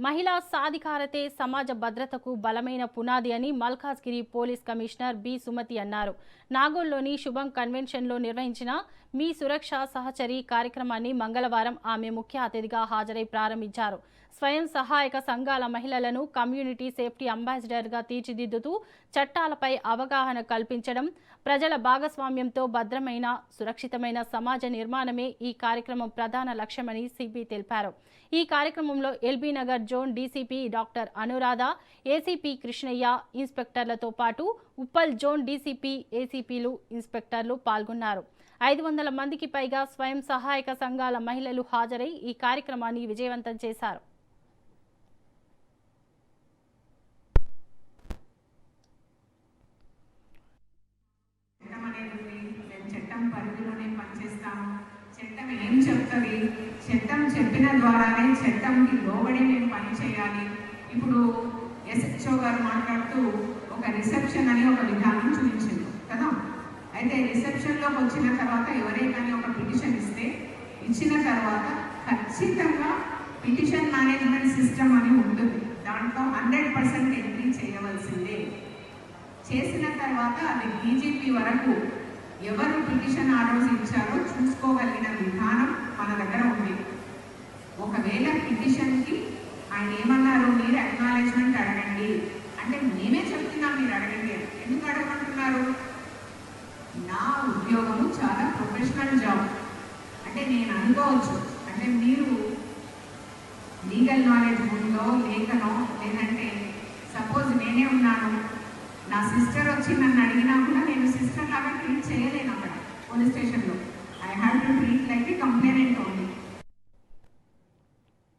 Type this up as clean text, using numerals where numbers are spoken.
మహిళా సాధికారతే సమాజ భద్రతకు బలమైన పునాది అని Malkajgiri police commissioner B Sumathi అన్నారు. నాగోల్లోని శుభం కన్వెన్షన్లో నిర్వహించిన మీ సురక్ష సహచరి కార్యక్రమాన్ని మంగళవారం ఆమె ముఖ్య అతిథిగా హాజరై ప్రారంభించారు. స్వయం సహాయక సంఘాల మహిళలను కమ్యూనిటీ సేఫ్టీ అంబాసిడర్గా తీర్చిదిద్దుతూ చట్టాలపై అవగాహన కల్పించడం, ప్రజల భాగస్వామ్యంతో భద్రమైన సురక్షితమైన సమాజ నిర్మాణమే ఈ కార్యక్రమం ప్రధాన లక్ష్యమని సిపి తెలిపారు. ఈ కార్యక్రమంలో LB Nagar zone DCP doctor Anuradha, ACP Krishnaiah, ఇన్స్పెక్టర్లతో పాటు ఉప్పల్ జోన్ డీసీపీ, ఏసీపీలు, ఇన్స్పెక్టర్లు పాల్గొన్నారు. 500 మందికి పైగా స్వయం సహాయక సంఘాల మహిళలు హాజరై ఈ కార్యక్రమాన్ని విజయవంతం చేశారు. చట్టం చెప్పిన ద్వారానే చట్టంకి లోబడి మేము పని చేయాలి. ఇప్పుడు ఎస్హెచ్ఓ గారు మాట్లాడుతూ ఒక రిసెప్షన్ అని ఒక విధానం చూపించింది కదా. అయితే రిసెప్షన్లోకి వచ్చిన తర్వాత ఎవరైనా ఒక పిటిషన్ ఇచ్చిన తర్వాత ఖచ్చితంగా పిటిషన్ మేనేజ్మెంట్ సిస్టమ్ అని ఉంటుంది. దాంట్లో 100% ఎంట్రీ చేయవలసిందే. చేసిన తర్వాత అది డీజీపీ వరకు ఎవరు పిటిషన్ ఆ రోజు ఇచ్చారో చూసుకోగలిగిన విధానం మన దగ్గర ఉంది. ఒకవేళ పిటిషన్కి ఆయన ఏమన్నారు, మీరు అక్నాలెడ్జ్మెంట్ అడగండి అంటే మేమే చెప్తున్నాం మీరు అడగండి. ఎందుకు అడగమంటున్నారు? నా ఉద్యోగము చాలా ప్రొఫెషనల్ జాబ్. అంటే నేను అనుకోవచ్చు, అంటే మీరు లీగల్ నాలెడ్జ్ ఉందో లేకనో, లేదంటే సపోజ్ నేనే ఉన్నాను, నా సిస్టర్ వచ్చి నన్ను అడిగినా కూడా నేను సిస్టర్ లాగా ట్రీట్ చేయలేను. అక్కడ పోలీస్ స్టేషన్లో I have to treat like A complainant only.